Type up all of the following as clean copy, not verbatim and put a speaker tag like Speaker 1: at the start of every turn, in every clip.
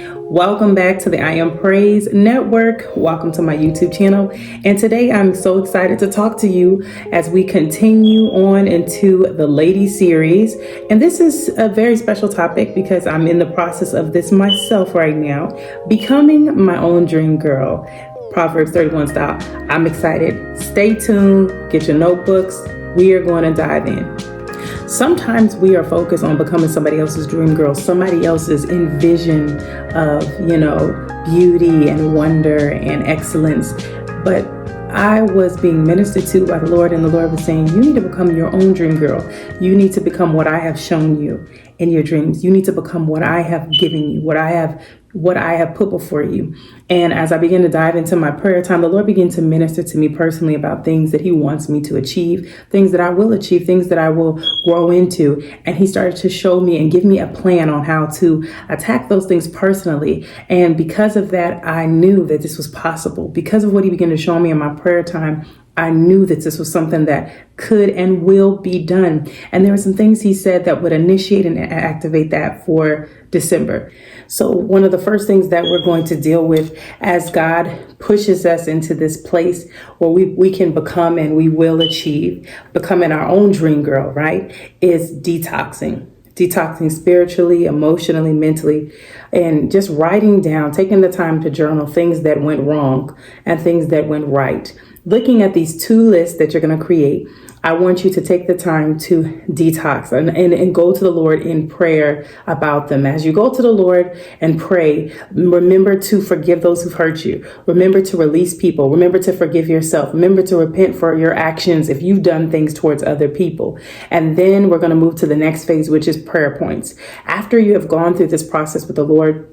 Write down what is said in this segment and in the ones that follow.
Speaker 1: Welcome back to the IAMPRAISE Network. Welcome to my YouTube channel. And today I'm so excited to talk to you as we continue on into the Ladies series. And this is a very special topic because I'm in the process of this myself right now, becoming my own dream girl. Proverbs 31 style. I'm excited. Stay tuned. Get your notebooks. We are going to dive in. Sometimes we are focused on becoming somebody else's dream girl, somebody else's envision of, beauty and wonder and excellence. But I was being ministered to by the Lord, and the Lord was saying, you need to become your own dream girl. You need to become what I have shown you in your dreams. You need to become what I have given you, what I have put before you. And as I began to dive into my prayer time, the Lord began to minister to me personally about things that he wants me to achieve, things that I will achieve, things that I will grow into. And he started to show me and give me a plan on how to attack those things personally. And because of that, I knew that this was possible. Because of what he began to show me in my prayer time, I knew that this was something that could and will be done. And there were some things he said that would initiate and activate that for December. So one of the first things that we're going to deal with as God pushes us into this place where we can become and we will achieve becoming our own dream girl, right, is detoxing. Detoxing spiritually, emotionally, mentally, and just writing down, taking the time to journal things that went wrong and things that went right. Looking at these two lists that you're going to create, I want you to take the time to detox and go to the Lord in prayer about them. As you go to the Lord and pray, remember to forgive those who've hurt you. Remember to release people. Remember to forgive yourself. Remember to repent for your actions if you've done things towards other people. And then we're going to move to the next phase, which is prayer points. After you have gone through this process with the Lord,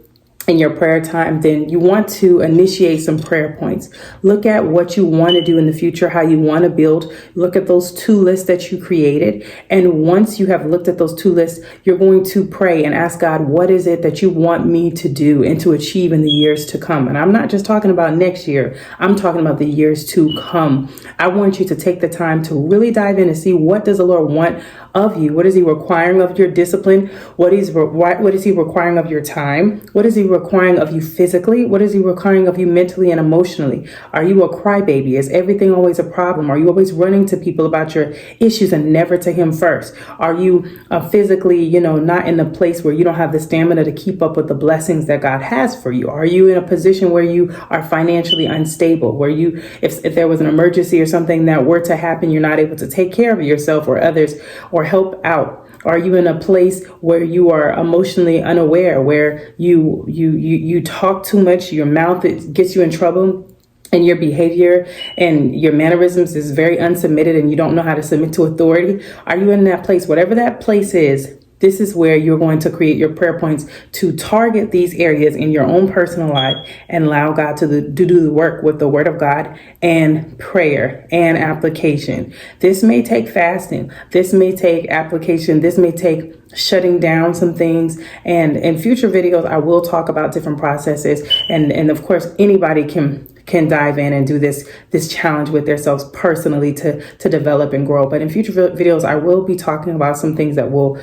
Speaker 1: in your prayer time, then you want to initiate some prayer points. Look at what you want to do in the future, how you want to build. Look at those two lists that you created. And once you have looked at those two lists, you're going to pray and ask God, what is it that you want me to do and to achieve in the years to come? And I'm not just talking about next year. I'm talking about the years to come. I want you to take the time to really dive in and see, what does the Lord want of you? What is he requiring of your discipline? What is he requiring of your time? What is he requiring of you physically? What is he requiring of you mentally and emotionally? Are you a crybaby? Is everything always a problem? Are you always running to people about your issues and never to him first? Are you physically, not in a place where you don't have the stamina to keep up with the blessings that God has for you? Are you in a position where you are financially unstable, where if there was an emergency or something that were to happen, you're not able to take care of yourself or others or help out? Are you in a place where you are emotionally unaware, where you talk too much, your mouth, it gets you in trouble, and your behavior and your mannerisms is very unsubmitted and you don't know how to submit to authority? Are you in that place? Whatever that place is, this is where you're going to create your prayer points to target these areas in your own personal life and allow God to do the work with the word of God and prayer and application. This may take fasting. This may take application. This may take shutting down some things. And in future videos, I will talk about different processes. And of course, anybody can dive in and do this challenge with themselves personally to develop and grow. But in future videos, I will be talking about some things that will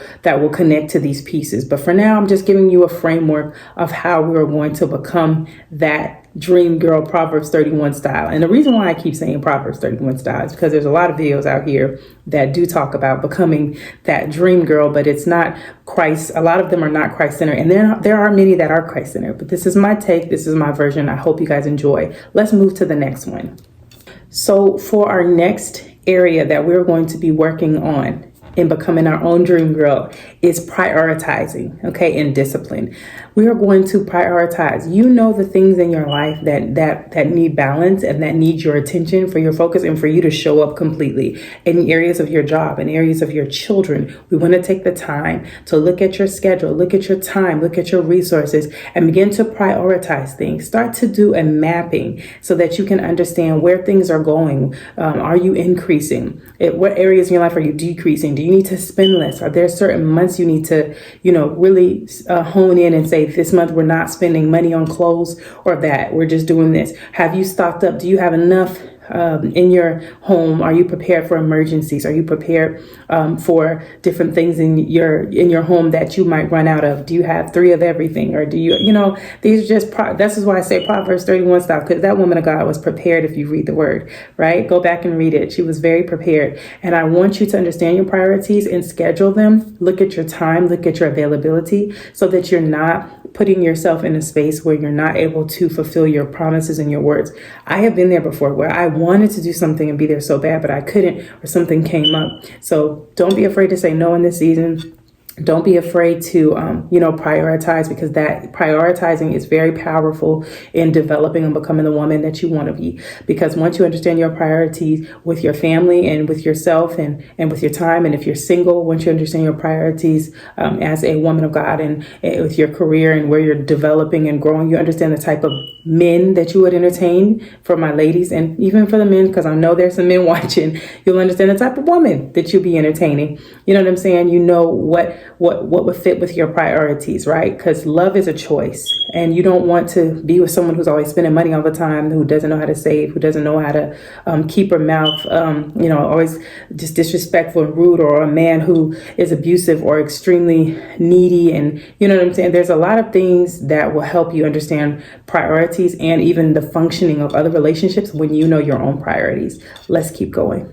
Speaker 1: connect to these pieces. But for now, I'm just giving you a framework of how we're going to become that Dream Girl Proverbs 31 style. And the reason why I keep saying Proverbs 31 style is because there's a lot of videos out here that do talk about becoming that dream girl, but it's not Christ. A lot of them are not Christ-centered, and there are many that are Christ-centered. But this is my take. This is my version. I hope you guys enjoy. Let's move to the next one. So for our next area that we're going to be working on in becoming our own dream girl is prioritizing, okay, and discipline. We are going to prioritize. The things in your life that need balance and that need your attention for your focus and for you to show up completely in areas of your job, in areas of your children. We want to take the time to look at your schedule, look at your time, look at your resources, and begin to prioritize things. Start to do a mapping so that you can understand where things are going. Are you increasing? What areas in your life are you decreasing? Do you need to spend less? Are there certain months you need to, really hone in and say, this month we're not spending money on clothes, or that we're just doing this? Have you stocked up? Do you have enough in your home? Are you prepared for emergencies? Are you prepared for different things in your home that you might run out of? Do you have 3 of everything, or do you these are just this is why I say Proverbs 31 style, because that woman of God was prepared. If you read the word, right, go back and read it. She was very prepared, and I want you to understand your priorities and schedule them. Look at your time, look at your availability, so that you're not putting yourself in a space where you're not able to fulfill your promises and your words. I have been there before, where I wanted to do something and be there so bad, but I couldn't, or something came up. So don't be afraid to say no in this season. Don't be afraid to, prioritize, because that prioritizing is very powerful in developing and becoming the woman that you want to be. Because once you understand your priorities with your family and with yourself and with your time, and if you're single, once you understand your priorities as a woman of God, and with your career and where you're developing and growing, you understand the type of men that you would entertain. For my ladies, and even for the men, because I know there's some men watching, you'll understand the type of woman that you'll be entertaining. You know what I'm saying? You know what would fit with your priorities, right? Because love is a choice, and you don't want to be with someone who's always spending money all the time, who doesn't know how to save, who doesn't know how to keep her mouth, always just disrespectful and rude, or a man who is abusive or extremely needy. And you know what I'm saying? There's a lot of things that will help you understand priorities and even the functioning of other relationships when you know your own priorities. Let's keep going.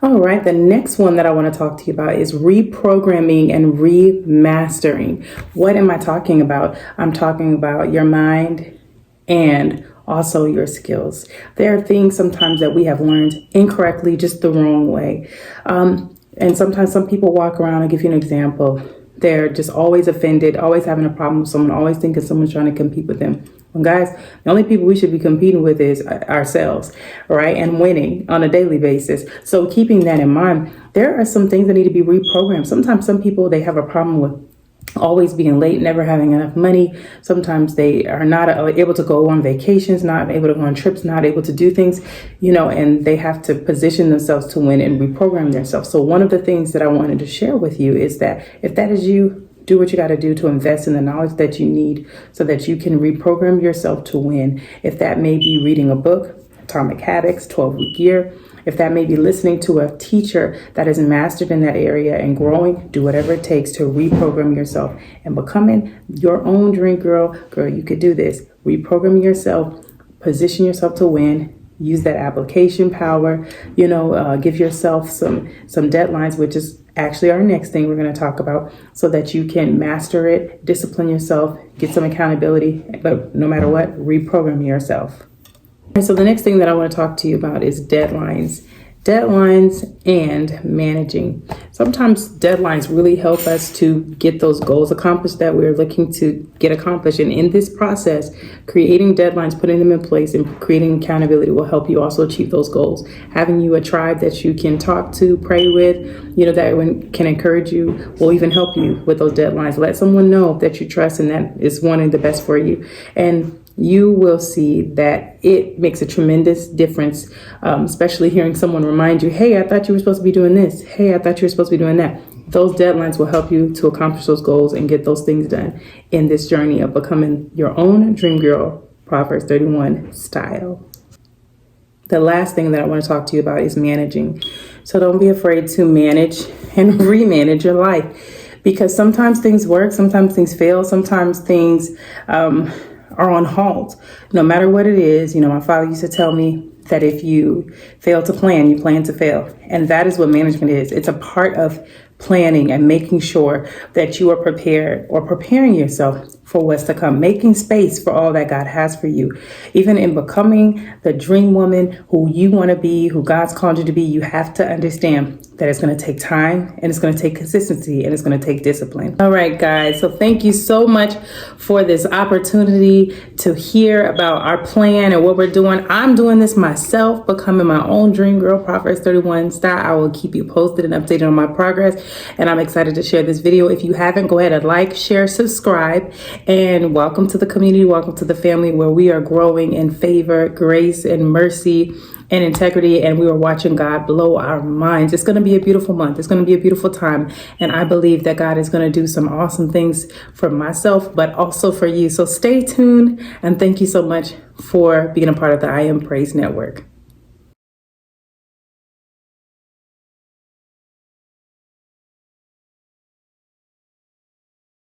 Speaker 1: All right, the next one that I want to talk to you about is reprogramming and remastering. What am I talking about? I'm talking about your mind and also your skills. There are things sometimes that we have learned incorrectly, just the wrong way. And sometimes some people walk around. I'll give you an example. They're just always offended, always having a problem with someone, always thinking someone's trying to compete with them. Well, guys, the only people we should be competing with is ourselves, right? And winning on a daily basis. So keeping that in mind, there are some things that need to be reprogrammed. Sometimes some people, they have a problem with always being late, never having enough money. Sometimes they are not able to go on vacations, not able to go on trips, not able to do things, and they have to position themselves to win and reprogram themselves. So one of the things that I wanted to share with you is that if that is you, do what you got to do to invest in the knowledge that you need so that you can reprogram yourself to win. If that may be reading a book, Atomic Habits, 12-week year. If that may be listening to a teacher that is mastered in that area and growing, do whatever it takes to reprogram yourself and becoming your own dream girl. Girl, you could do this. Reprogram yourself, position yourself to win. Use that application power, give yourself some deadlines, which is actually our next thing we're going to talk about, so that you can master it, discipline yourself, get some accountability, but no matter what, reprogram yourself. And so the next thing that I want to talk to you about is deadlines and managing. Sometimes deadlines really help us to get those goals accomplished that we're looking to get accomplished. And in this process, creating deadlines, putting them in place, and creating accountability will help you also achieve those goals. Having you a tribe that you can talk to, pray with, that can encourage you, will even help you with those deadlines. Let someone know that you trust and that is wanting the best for you. And you will see that it makes a tremendous difference, especially hearing someone remind you, hey, I thought you were supposed to be doing this. Hey, I thought you were supposed to be doing that. Those deadlines will help you to accomplish those goals and get those things done in this journey of becoming your own Dream Girl Proverbs 31 style. The last thing that I want to talk to you about is managing. So don't be afraid to manage and remanage your life, because sometimes things work, sometimes things fail, sometimes things are on halt. No matter what it is, my father used to tell me that if you fail to plan, you plan to fail. And that is what management is. It's a part of planning and making sure that you are prepared, or preparing yourself for what's to come, making space for all that God has for you. Even in becoming the dream woman who you want to be, who God's called you to be, you have to understand that it's going to take time, and it's going to take consistency, and it's going to take discipline. All right, guys. So thank you so much for this opportunity to hear about our plan and what we're doing. I'm doing this myself, becoming my own Dream Girl Proverbs 31 style. I will keep you posted and updated on my progress, and I'm excited to share this video. If you haven't, go ahead and like, share, subscribe, and welcome to the community. Welcome to the family where we are growing in favor, grace, and mercy and integrity, and we are watching God blow our minds. It's going to be a beautiful month. It's going to be a beautiful time, and I believe that God is going to do some awesome things for myself, but also for you. So stay tuned, and thank you so much for being a part of the IAMPRAISE Network.